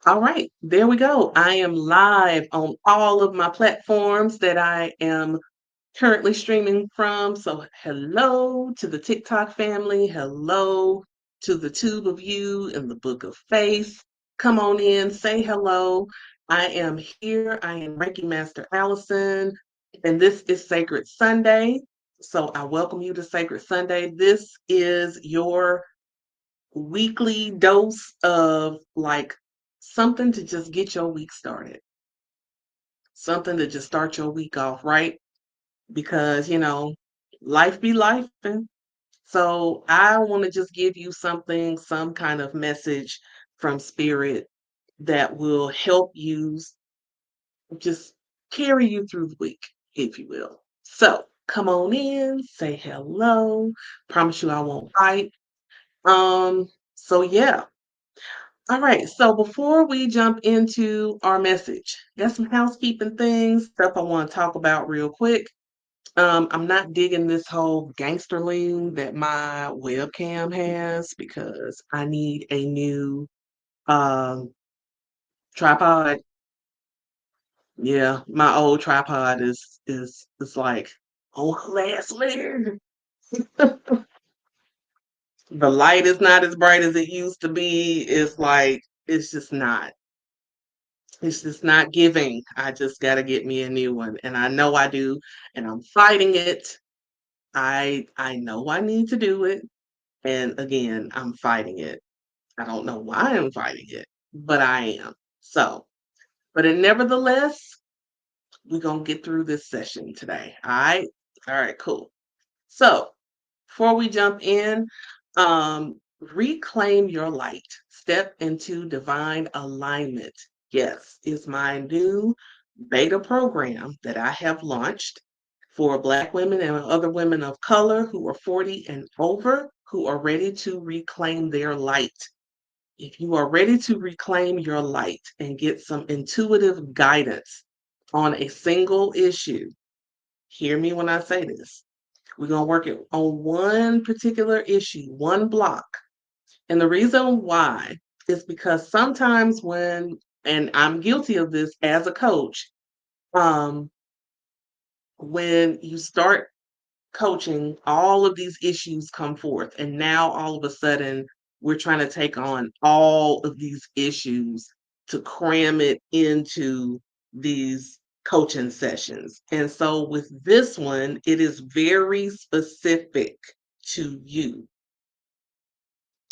All right, there we go. I am live on all of my platforms that I am currently streaming from. So, hello to the TikTok family. Hello to the tube of you in the book of faith. Come on in, say hello. I am here. I am Reiki Master Allison, and this is Sacred Sunday. So, I welcome you to Sacred Sunday. This is your weekly dose of like something to just get your week started, something to just start your week off right because life be life. And so I want to just give you something, some kind of message from spirit that will help you just carry you through the week, if you will. So come on in, say hello. Promise you I won't bite. So yeah. All right, so before we jump into our message, got some housekeeping things, stuff I want to talk about real quick. I'm not digging this whole gangster lean that my webcam has because I need a new um, tripod. Yeah, my old tripod is like on her last leg. The light is not as bright as it used to be. It's like it's just not. It's just not giving. I just got to get me a new one, and I know I do, and I'm fighting it. I know I need to do it, and again, I'm fighting it. I don't know why I'm fighting it, but I am. So, nevertheless, we're gonna get through this session today. All right, cool. So, before we jump in, reclaim your light. Step into divine alignment. Yes, is my new beta program that I have launched for Black women and other women of color who are 40 and over who are ready to reclaim their light. If you are ready to reclaim your light and get some intuitive guidance on a single issue, hear me when I say this. We're going to work it on one particular issue, one block. And the reason why is because sometimes and I'm guilty of this as a coach, um, when you start coaching, all of these issues come forth. And now all of a sudden, we're trying to take on all of these issues to cram it into these coaching sessions. And so with this one, it is very specific to you.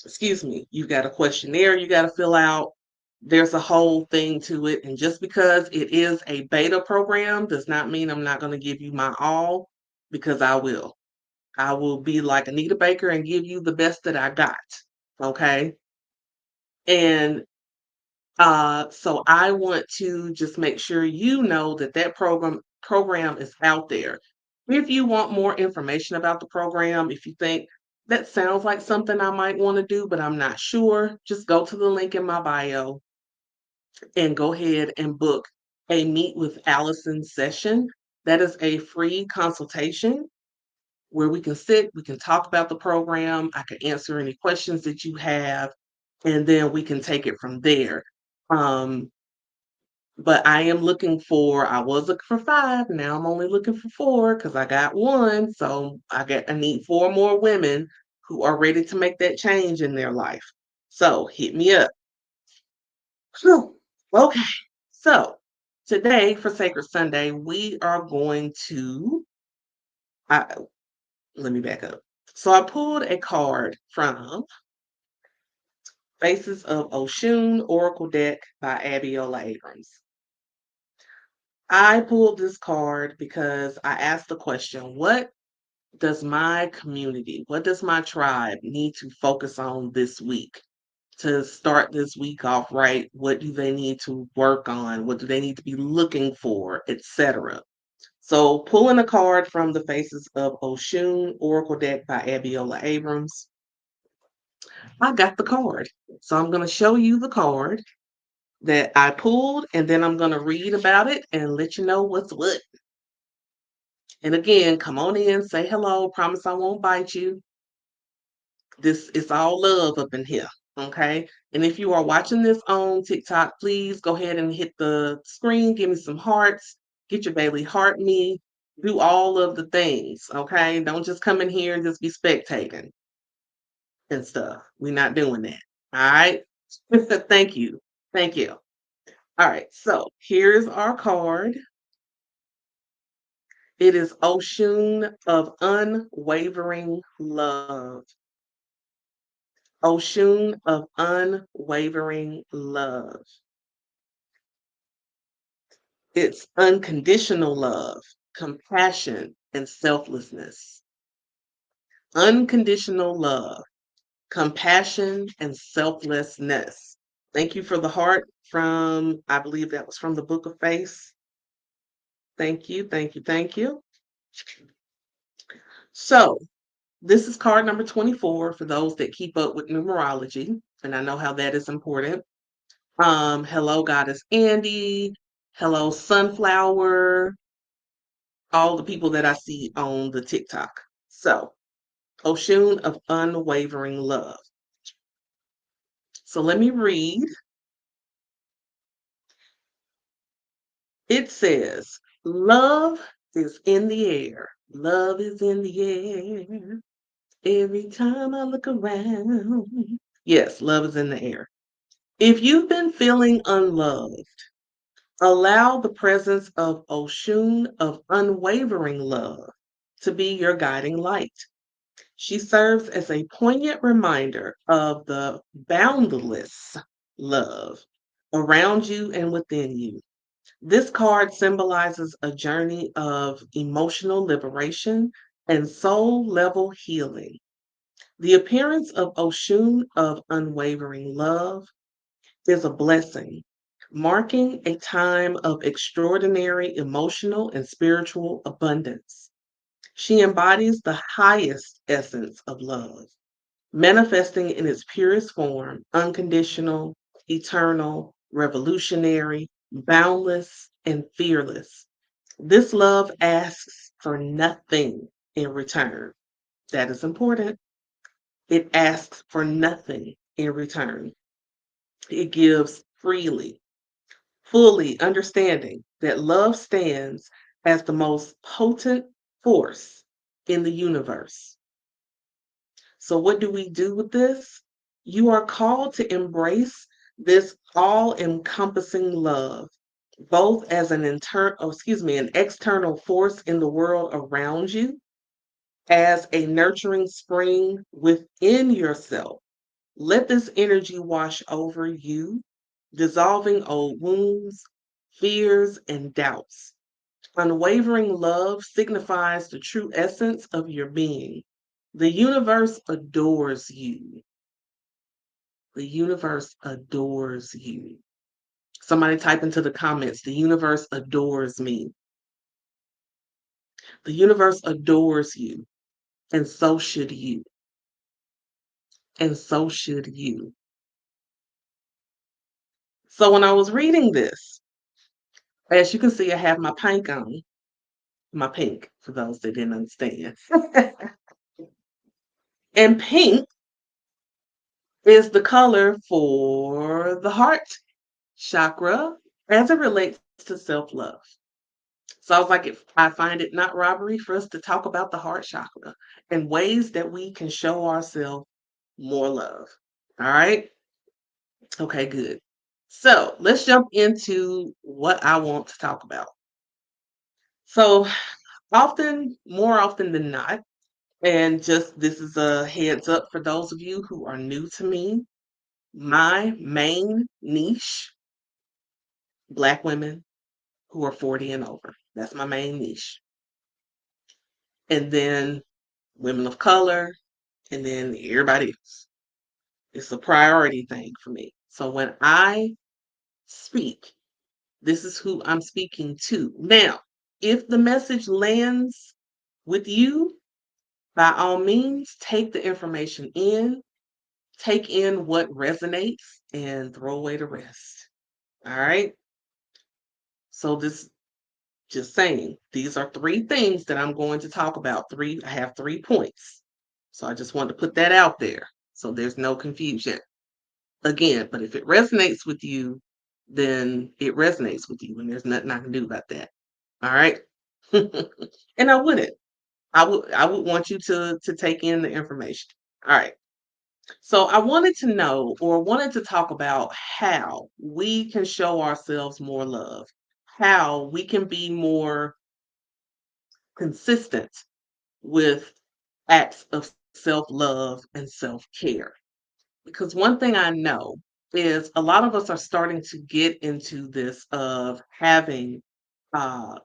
Excuse me, you got a questionnaire you got to fill out. There's a whole thing to it. And just because it is a beta program does not mean I'm not going to give you my all, because I will. I will be like Anita Baker and give you the best that I got. Okay. And so I want to just make sure you know that that program is out there. If you want more information about the program, if you think that sounds like something I might want to do, but I'm not sure, just go to the link in my bio and go ahead and book a Meet with Allison session. That is a free consultation where we can sit, we can talk about the program, I can answer any questions that you have, and then we can take it from there. Um, but I was looking for five, now I'm only looking for four because I got one. So I need four more women who are ready to make that change in their life. So hit me up. Phew. Okay. So today for Sacred Sunday, we are going to I, let me back up. So I pulled a card from Faces of Oshun Oracle Deck by Abiola Abrams. I pulled this card because I asked the question, what does my community, what does my tribe need to focus on this week to start this week off right? What do they need to work on? What do they need to be looking for, etc.? So pulling a card from the Faces of Oshun Oracle Deck by Abiola Abrams, I got the card. So I'm going to show you the card that I pulled, and then I'm going to read about it and let you know what's what. And again, come on in, say hello. Promise I won't bite you. This is all love up in here. Okay. And if you are watching this on TikTok, please go ahead and hit the screen, give me some hearts, get your Bailey heart me, do all of the things. Okay. Don't just come in here and just be spectating and stuff. We're not doing that. All right. Thank you. Thank you. All right. So here's our card. It is Oshun of unwavering love. Oshun of unwavering love. It's unconditional love, compassion, and selflessness. Unconditional love, compassion, and selflessness. Thank you for the heart from, I believe that was from the Book of Face. Thank you, thank you, thank you. So, this is card number 24 for those that keep up with numerology, and I know how that is important. Hello, Goddess Andy. Hello, Sunflower. All the people that I see on the TikTok. So, Oshun of unwavering love. So let me read. It says, love is in the air. Love is in the air. Every time I look around. Yes, love is in the air. If you've been feeling unloved, allow the presence of Oshun of unwavering love to be your guiding light. She serves as a poignant reminder of the boundless love around you and within you. This card symbolizes a journey of emotional liberation and soul level healing. The appearance of Oshun of unwavering love is a blessing, marking a time of extraordinary emotional and spiritual abundance. She embodies the highest essence of love, manifesting in its purest form, unconditional, eternal, revolutionary, boundless, and fearless. This love asks for nothing in return. That is important. It asks for nothing in return. It gives freely, fully understanding that love stands as the most potent force in the universe. So, what do we do with this? You are called to embrace this all encompassing love, both as an external force in the world around you, as a nurturing spring within yourself. Let this energy wash over you, dissolving old wounds, fears, and doubts. Unwavering love signifies the true essence of your being. The universe adores you. The universe adores you. Somebody type into the comments, the universe adores me. The universe adores you, and so should you. And so should you. So when I was reading this, as you can see, I have my pink on, my pink, for those that didn't understand. And pink is the color for the heart chakra as it relates to self love. So I was like, if I find it not robbery for us to talk about the heart chakra and ways that we can show ourselves more love. All right. Okay, good. So let's jump into what I want to talk about. So more often than not, and just this is a heads up for those of you who are new to me, my main niche, Black women who are 40 and over. That's my main niche. And then women of color, and then everybody else. It's a priority thing for me. So when I speak, this is who I'm speaking to. Now, if the message lands with you, by all means, take the information in, take in what resonates, and throw away the rest. All right. So this just saying, these are three things that I'm going to talk about. I have 3 points. So I just wanted to put that out there so there's no confusion. Again, but if it resonates with you, then it resonates with you, and there's nothing I can do about that. All right. And I wouldn't. I would want you to take in the information. All right. So I wanted to know or wanted to talk about how we can show ourselves more love, how we can be more consistent with acts of self-love and self-care. Because one thing I know is a lot of us are starting to get into this of having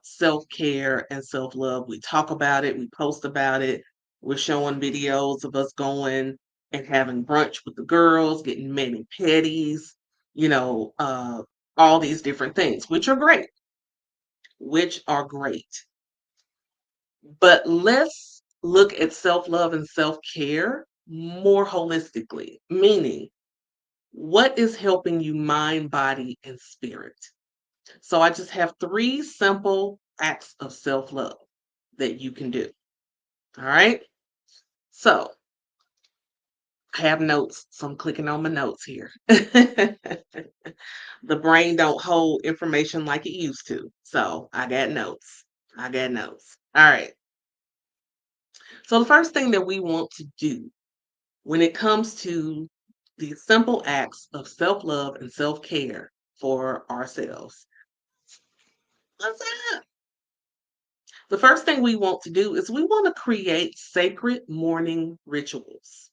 self-care and self-love. We talk about it, we post about it, we're showing videos of us going and having brunch with the girls, getting mani pedis, you know, all these different things, which are great. But let's look at self-love and self-care more holistically, meaning what is helping you mind, body, and spirit? So I just have three simple acts of self love that you can do. All right. So I have notes. So I'm clicking on my notes here. The brain don't hold information like it used to. So I got notes. I got notes. All right. So the first thing that we want to do when it comes to the simple acts of self love and self care for ourselves. What's up? The first thing we want to do is we want to create sacred morning rituals.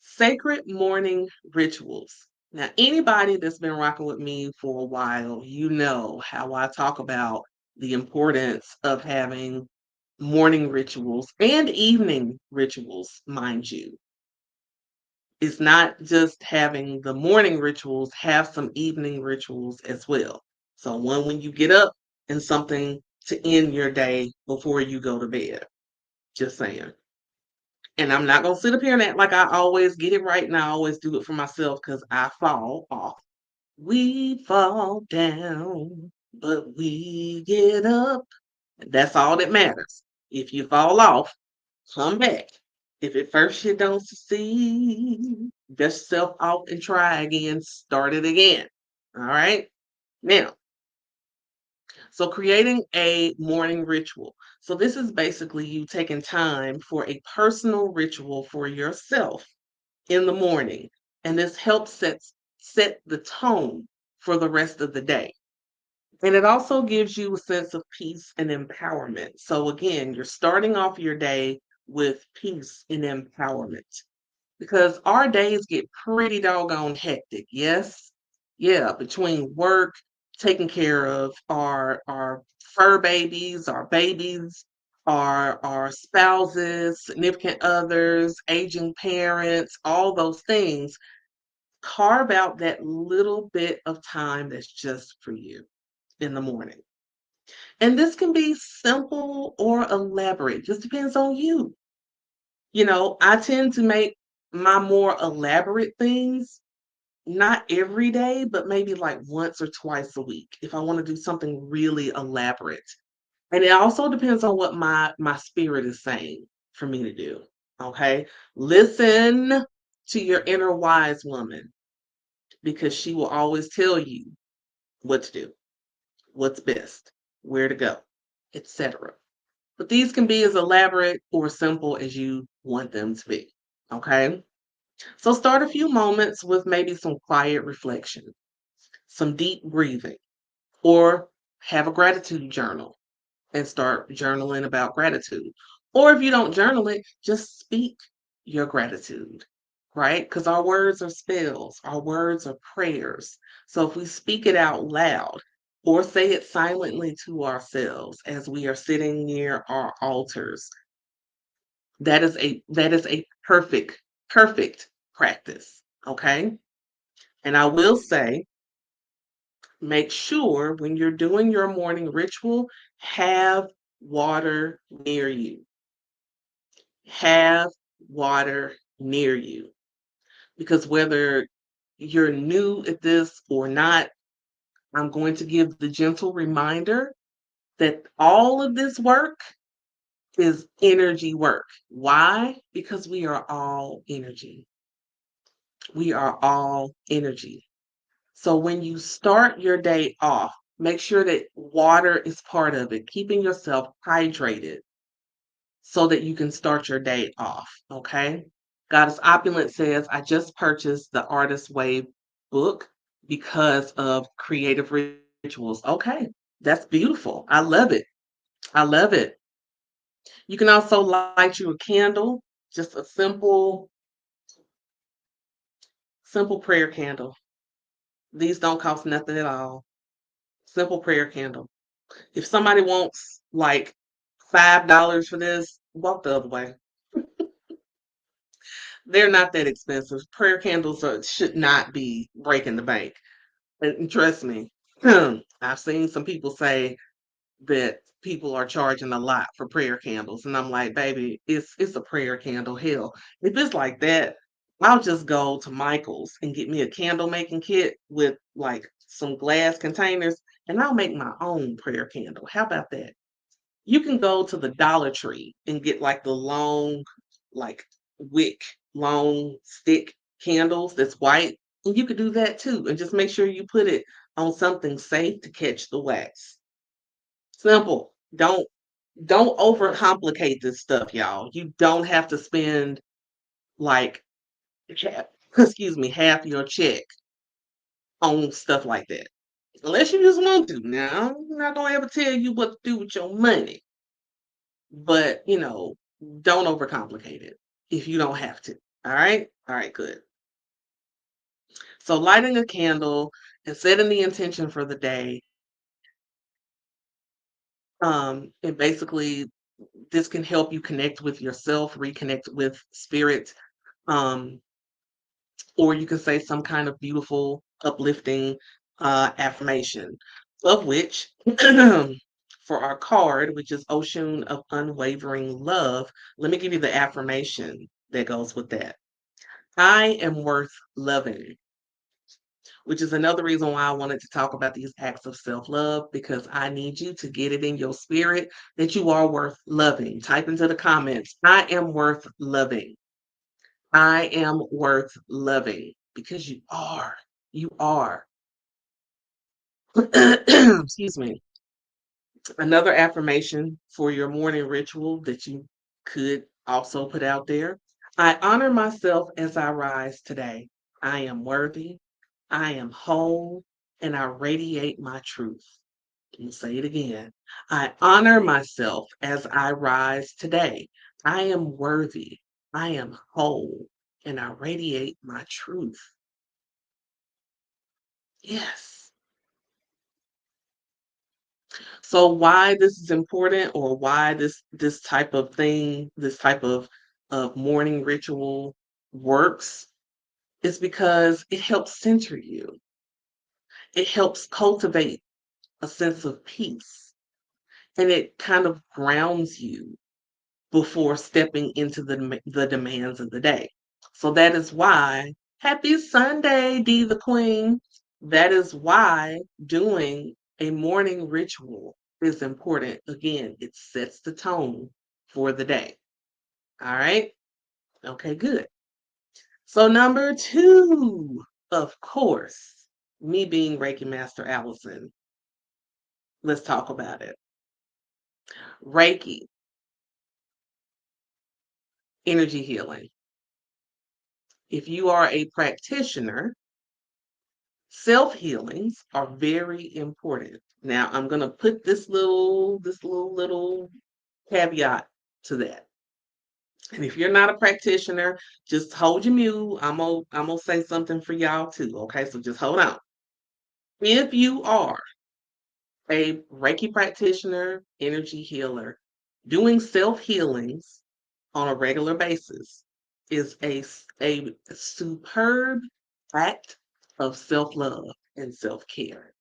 Sacred morning rituals. Now, anybody that's been rocking with me for a while, you know how I talk about the importance of having morning rituals and evening rituals, mind you. It's not just having the morning rituals, have some evening rituals as well. So, one when you get up and something to end your day before you go to bed. Just saying. And I'm not going to sit up here and act like I always get it right and I always do it for myself because I fall off. We fall down, but we get up. That's all that matters. If you fall off, come back. If at first you don't succeed, dust yourself off and try again. Start it again. All right. Now, so creating a morning ritual. So this is basically you taking time for a personal ritual for yourself in the morning. And this helps set the tone for the rest of the day. And it also gives you a sense of peace and empowerment. So again, you're starting off your day with peace and empowerment because our days get pretty doggone hectic. Yes. Yeah, between work, taking care of our fur babies, our babies, our spouses, significant others, aging parents, all those things. Carve out that little bit of time that's just for you in the morning. And this can be simple or elaborate, just depends on you. You know, I tend to make my more elaborate things not every day, but maybe like once or twice a week if I want to do something really elaborate. And it also depends on what my spirit is saying for me to do. Okay? Listen to your inner wise woman because she will always tell you what to do, what's best, where to go, etc. But these can be as elaborate or simple as you want them to be. Okay? So start a few moments with maybe some quiet reflection, some deep breathing, or have a gratitude journal and start journaling about gratitude. Or if you don't journal it, just speak your gratitude, right? Because our words are spells, our words are prayers. So if we speak it out loud or say it silently to ourselves as we are sitting near our altars, that is a perfect practice. Okay. And I will say, make sure when you're doing your morning ritual, have water near you. Have water near you. Because whether you're new at this or not, I'm going to give the gentle reminder that all of this work is energy work. Why? Because we are all energy. We are all energy. So when you start your day off, make sure that water is part of it, keeping yourself hydrated so that you can start your day off. Okay. Goddess Opulent says, I just purchased the Artist Way book because of creative rituals. Okay. That's beautiful. I love it. I love it. You can also light you a candle, just a simple prayer candle. These don't cost nothing at all. Simple prayer candle. If somebody wants like $5 for this, walk the other way. They're not that expensive. Prayer candles should not be breaking the bank. And trust me, I've seen some people say that people are charging a lot for prayer candles, and I'm like, baby, it's a prayer candle. Hell, if it's like that, I'll just go to Michael's and get me a candle making kit with like some glass containers, and I'll make my own prayer candle. How about that? You can go to the Dollar Tree and get like the long, like wick, long stick candles that's white. And you could do that too. And just make sure you put it on something safe to catch the wax. Simple. Don't overcomplicate this stuff, y'all. You don't have to spend like excuse me, half your check on stuff like that. Unless you just want to. Now, I'm not gonna ever tell you what to do with your money. But, don't overcomplicate it if you don't have to. All right? All right, good. So lighting a candle and setting the intention for the day, and basically this can help you connect with yourself, reconnect with spirit, um, or you can say some kind of beautiful, uplifting affirmation, of which for our card, which is Ocean of Unwavering Love, let me give you the affirmation that goes with that. I am worth loving, which is another reason why I wanted to talk about these acts of self love because I need you to get it in your spirit that you are worth loving. Type into the comments, I am worth loving. I am worth loving because you are. You are. Excuse me. Another affirmation for your morning ritual that you could also put out there. I honor myself as I rise today. I am worthy. I am whole and I radiate my truth. Let me say it again. I honor myself as I rise today. I am worthy. I am whole and I radiate my truth. Yes. So why this is important or why this type of thing, this type of morning ritual works is because it helps center you. It helps cultivate a sense of peace and it kind of grounds you before stepping into the demands of the day. So that is why, happy Sunday, D the Queen. That is why doing a morning ritual is important. Again, it sets the tone for the day. All right. Okay, good. So, number two, of course, me being Reiki Master Allison, let's talk about it. Reiki, energy healing. If you are a practitioner, self healings are very important. Now, I'm going to put this little caveat to that. And if you're not a practitioner, just hold your mule. I'm gonna say something for y'all too. Okay, so just hold on. If you are a Reiki practitioner, energy healer, doing self healings on a regular basis is a superb act of self love and self care.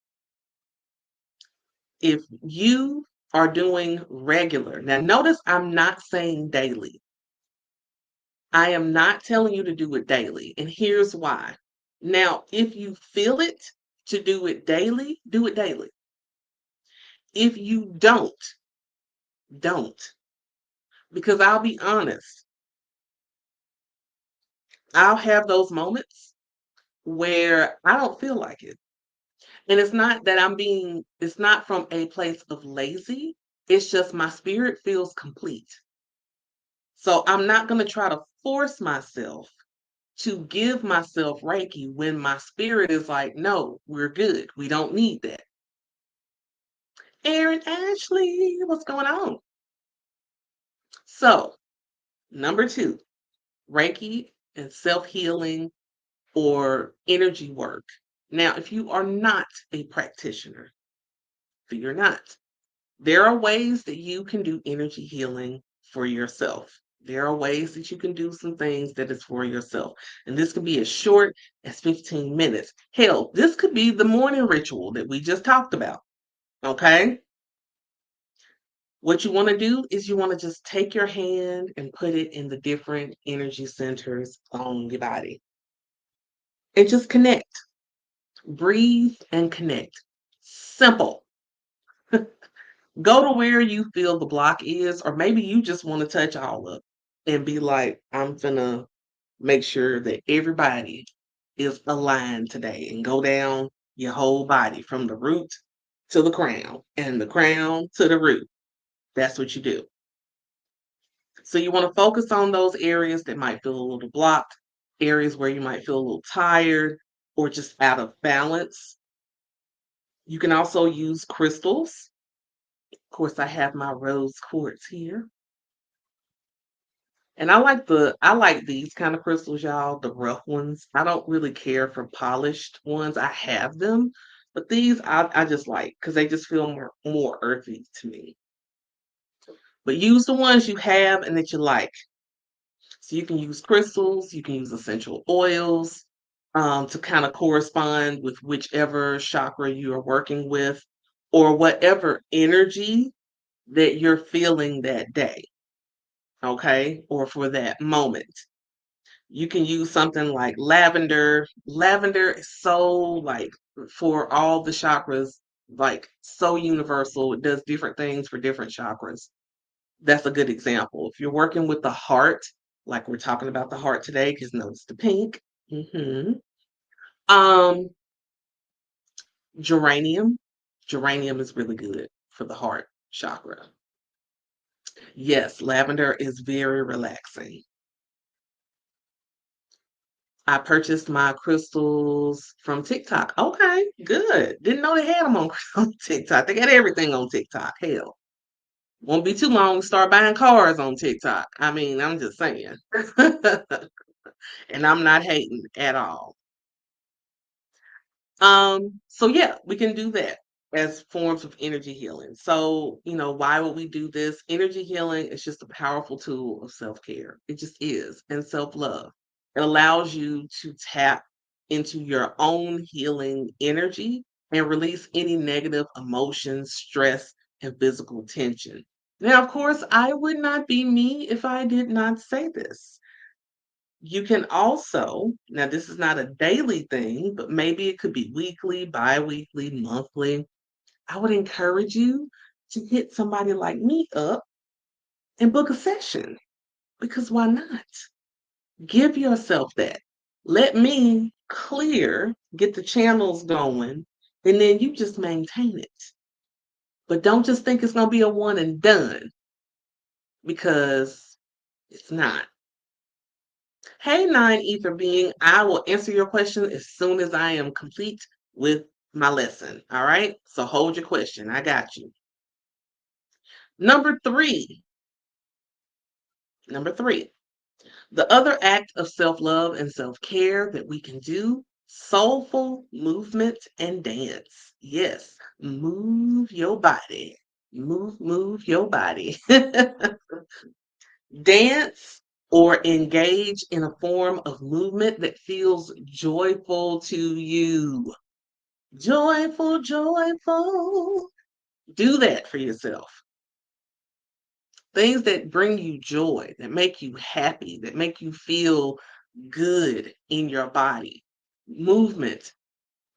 If you are doing regular, now notice I'm not saying daily. I am not telling you to do it daily. And here's why. Now, if you feel it to do it daily. If you don't. Because I'll be honest, I'll have those moments. where I don't feel like it. And it's not that it's not from a place of lazy. It's just my spirit feels complete. So I'm not going to try to force myself to give myself Reiki when my spirit is like, no, we're good. We don't need that. Aaron Ashley, what's going on? So, number two, Reiki and self healing or energy work. Now, if you are not a practitioner, fear not. There are ways that you can do energy healing for yourself. There are ways that you can do some things that is for yourself. And this can be as short as 15 minutes. Hell, this could be the morning ritual that we just talked about. Okay? What you want to do is you want to just take your hand and put it in the different energy centers on your body and just connect. Breathe and connect. Simple. Go to where you feel the block is, or maybe you just want to touch all of it and be like, I'm gonna make sure that everybody is aligned today and go down your whole body from the root to the crown and the crown to the root. That's what you do. So you want to focus on those areas that might feel a little blocked, areas where you might feel a little tired or just out of balance. You can also use crystals. Of course, I have my rose quartz here. And I like these kind of crystals, y'all, the rough ones. I don't really care for polished ones. I have them, but these I just like because they just feel more earthy to me. But use the ones you have and that you like. So you can use crystals, you can use essential oils to kind of correspond with whichever chakra you are working with or whatever energy that you're feeling that day, okay, or for that moment. You can use something like lavender. Lavender is so like for all the chakras, like so universal. It does different things for different chakras. That's a good example. If you're working with the heart, like we're talking about the heart today, because notice the pink. hmm Um, geranium. Geranium is really good for the heart chakra. Yes, lavender is very relaxing. I purchased my crystals from TikTok. Okay, good. Didn't know they had them on on TikTok. They got everything on TikTok. Hell, won't be too long to start buying cars on TikTok. I mean, I'm just saying. And I'm not hating at all. So yeah, we can do that as forms of energy healing. So, why would we do this? Energy healing is just a powerful tool of self-care. It just is, and self-love. It allows you to tap into your own healing energy and release any negative emotions, stress, and physical tension. Now, of course, I would not be me if I did not say this. You can also, now this is not a daily thing, but maybe it could be weekly, bi-weekly, monthly. I would encourage you to hit somebody like me up and book a session because why not? Give yourself that. Let me get the channels going, and then you just maintain it. But don't just think it's going to be a one and done because it's not. Hey, Nine Ether Being, I will answer your question as soon as I am complete with my lesson. All right. So hold your question. I got you. Number three. Number three. The other act of self love and self care that we can do soulful movement and dance. Yes. Move your body. Move your body. Dance or engage in a form of movement that feels joyful to you. Joyful, joyful. Do that for yourself. Things that bring you joy, that make you happy, that make you feel good in your body. Movement.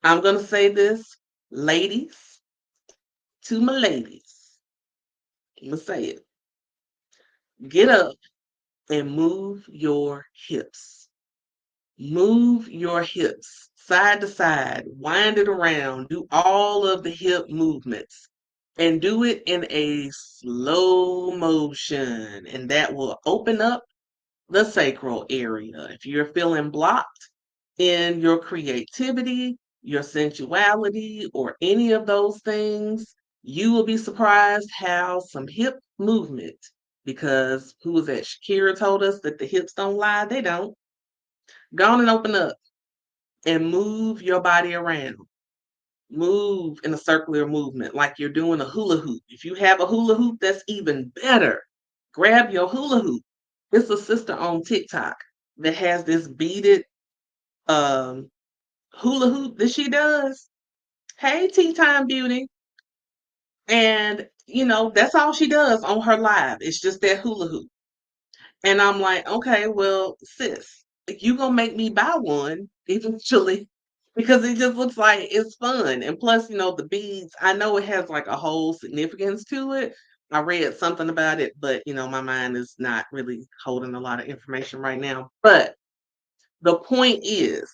I'm going to say this, ladies, to my ladies. I'm going to say it. Get up and move your hips. Move your hips. side to side, wind it around, do all of the hip movements, and do it in a slow motion. And that will open up the sacral area. If you're feeling blocked in your creativity, your sensuality, or any of those things, you will be surprised how some hip movement, because who was that? Shakira told us that the hips don't lie. They don't. Go on and open up and move your body around. Move in a circular movement like you're doing a hula hoop. If you have a hula hoop, that's even better. Grab your hula hoop. It's a sister on TikTok that has this beaded um, hula hoop that she does. Hey, Tea Time Beauty. And, that's all she does on her live. It's just that hula hoop. And I'm like, okay, well, sis, you gonna make me buy one eventually because it just looks like it's fun. And plus, the beads, I know it has like a whole significance to it. I read something about it, but my mind is not really holding a lot of information right now. But the point is,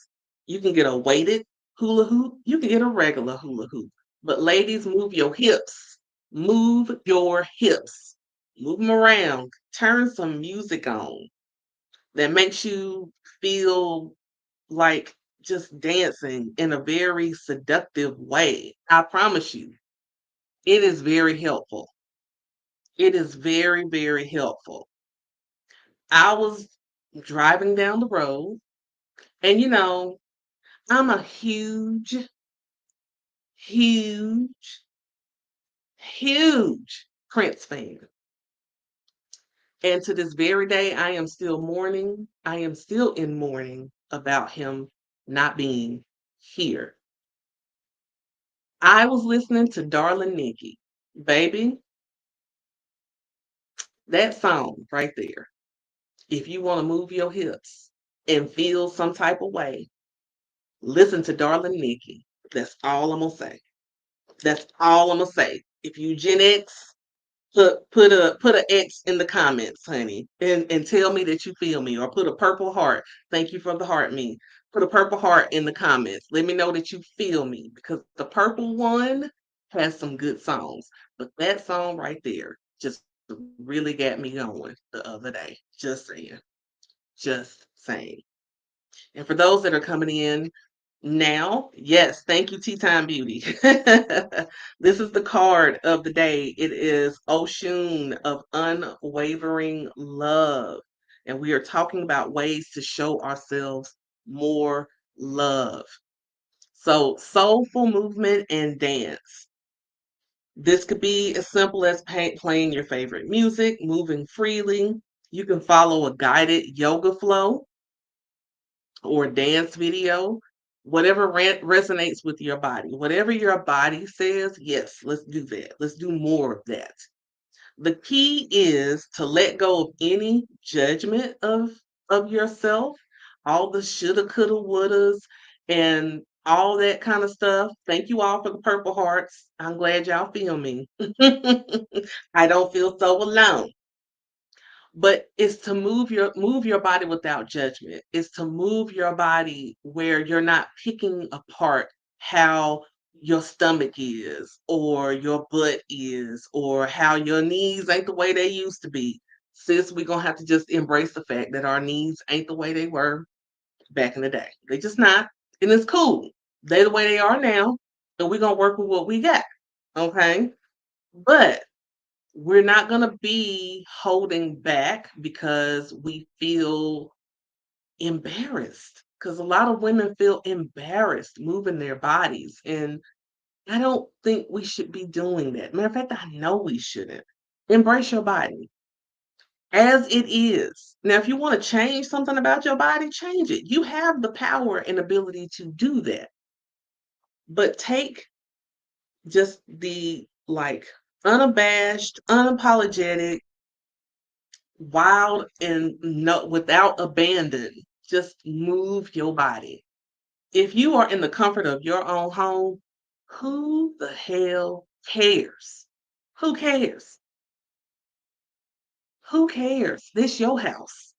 you can get a weighted hula hoop, you can get a regular hula hoop. But ladies, move your hips. Move your hips. Move them around. Turn some music on that makes you feel like just dancing in a very seductive way. I promise you, it is very helpful. It is very, very helpful. I was driving down the road, and I'm a huge, huge, huge Prince fan. And to this very day, I am still mourning. I am still in mourning about him not being here. I was listening to Darling Nikki. Baby, that song right there. If you want to move your hips and feel some type of way, listen to Darling Nikki. That's all I'm gonna say. That's all I'm gonna say. If you Gen X, put a X in the comments, honey, and tell me that you feel me, or put a purple heart. Thank you for the heart me. Put a purple heart in the comments. Let me know that you feel me, because the purple one has some good songs, but that song right there just really got me going the other day. Just saying. Just saying. And for those that are coming in now, yes, thank you, Tea Time Beauty. This is the card of the day. It is Oshun of Unwavering Love. And we are talking about ways to show ourselves more love. So, soulful movement and dance. This could be as simple as playing your favorite music, moving freely. You can follow a guided yoga flow or dance video, whatever resonates with your body. Whatever your body says, yes, let's do that. Let's do more of that. The key is to let go of any judgment of yourself, all the shoulda, coulda, wouldas, and all that kind of stuff. Thank you all for the purple hearts. I'm glad y'all feel me. I don't feel so alone. But it's to move your body without judgment. It's to move your body where you're not picking apart how your stomach is, or your butt is, or how your knees ain't the way they used to be. Sis, we're gonna have to just embrace the fact that our knees ain't the way they were back in the day. They just not. And it's cool. They the way they are now. And we're gonna work with what we got. Okay. But we're not going to be holding back because we feel embarrassed. Because a lot of women feel embarrassed moving their bodies. And I don't think we should be doing that. Matter of fact, I know we shouldn't. Embrace your body as it is. Now, if you want to change something about your body, change it. You have the power and ability to do that. But take just the unabashed, unapologetic, wild, and no, without abandon. Just move your body. If you are in the comfort of your own home, who the hell cares? Who cares? Who cares? This your house.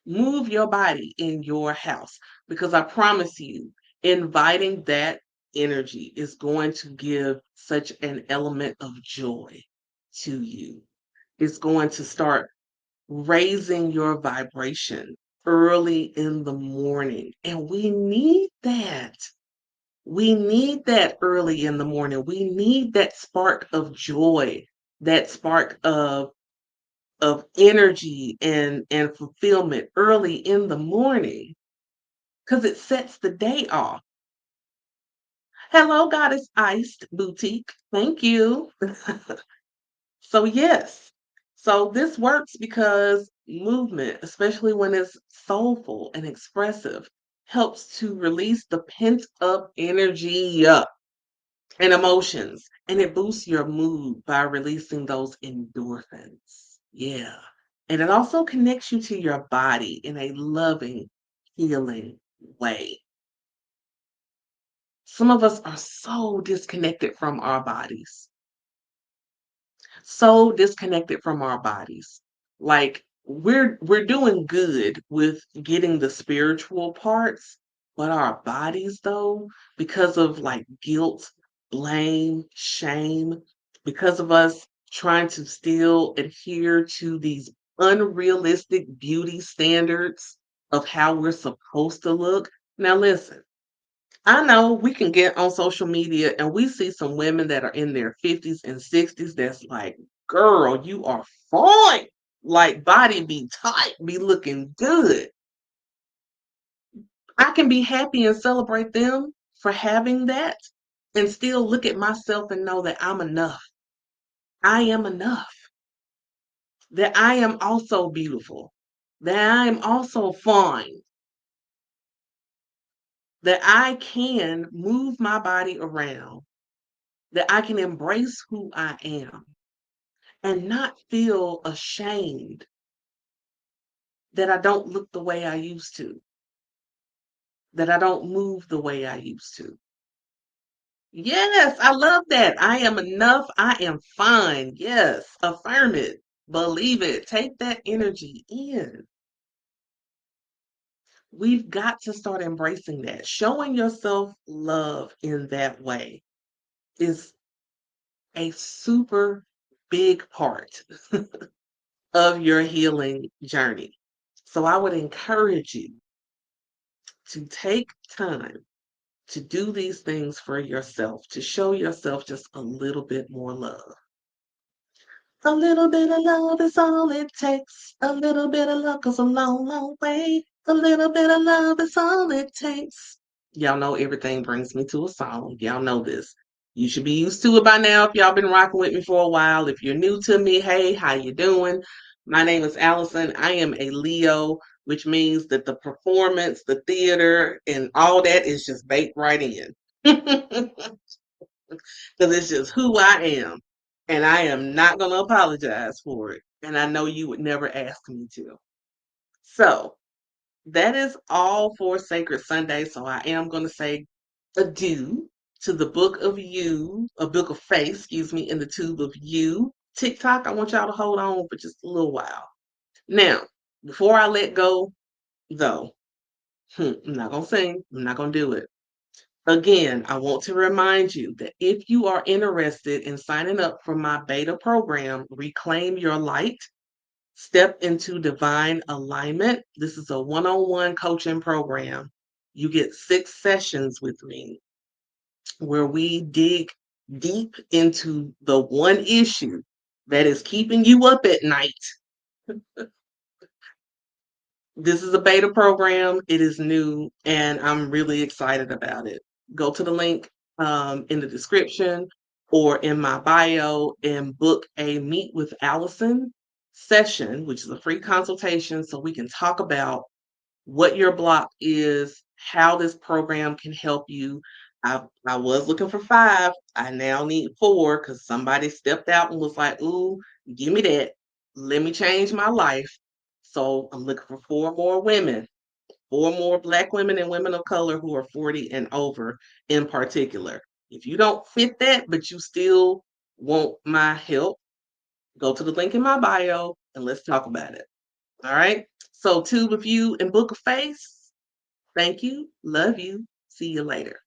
Move your body in your house, because I promise you, Inviting that energy is going to give such an element of joy to you. It's going to start raising your vibration early in the morning. And we need that. We need that early in the morning. We need that spark of joy, that spark of energy and fulfillment early in the morning because it sets the day off. Hello, Goddess Iced Boutique. Thank you. So, yes. So, this works because movement, especially when it's soulful and expressive, helps to release the pent up energy and emotions, and it boosts your mood by releasing those endorphins. Yeah. And it also connects you to your body in a loving, healing way. Some of us are so disconnected from our bodies, so disconnected from our bodies. Like we're doing good with getting the spiritual parts, but our bodies though, because of like guilt, blame, shame, because of us trying to still adhere to these unrealistic beauty standards of how we're supposed to look. Now listen, I know we can get on social media and we see some women that are in their 50s and 60s that's like, girl, you are fine. Like body be tight, be looking good. I can be happy and celebrate them for having that and still look at myself and know that I'm enough. I am enough. That I am also beautiful. That I am also fine. That I can move my body around. That I can embrace who I am and not feel ashamed that I don't look the way I used to, that I don't move the way I used to. Yes, I love that. I am enough. I am fine. Yes, affirm it, believe it, take that energy in. We've got to start embracing that. Showing yourself love in that way is a super big part of your healing journey. So I would encourage you to take time to do these things for yourself, to show yourself just a little bit more love. A little bit of love is all it takes. A little bit of love goes a long, long way. A little bit of love is all it takes. Y'all know everything brings me to a song. Y'all know this. You should be used to it by now if y'all been rocking with me for a while. If you're new to me, hey, how you doing? My name is Allison. I am a Leo, which means that the performance, the theater, and all that is just baked right in. Because it's just who I am. And I am not going to apologize for it. And I know you would never ask me to. So that is all for Sacred Sunday. So I am going to say adieu to the book of you, a book of faith, excuse me, in the tube of you. TikTok, I want y'all to hold on for just a little while. Now, before I let go, though, I'm not going to sing, I'm not going to do it. Again, I want to remind you that if you are interested in signing up for my beta program, Reclaim Your Light, Step into Divine Alignment, this is a one on one coaching program. You get 6 sessions with me where we dig deep into the one issue that is keeping you up at night. This is a beta program. It is new, and I'm really excited about it. Go to the link in the description or in my bio and book a Meet with Allison session, which is a free consultation, so we can talk about what your block is, how this program can help you. I was looking for 5. I now need 4 because somebody stepped out and was like, ooh, give me that. Let me change my life. So I'm looking for 4 more women, 4 more Black women and women of color who are 40 and over in particular. If you don't fit that, but you still want my help, go to the link in my bio and let's talk about it. All right. So, Tube of You and Book of Face, thank you. Love you. See you later.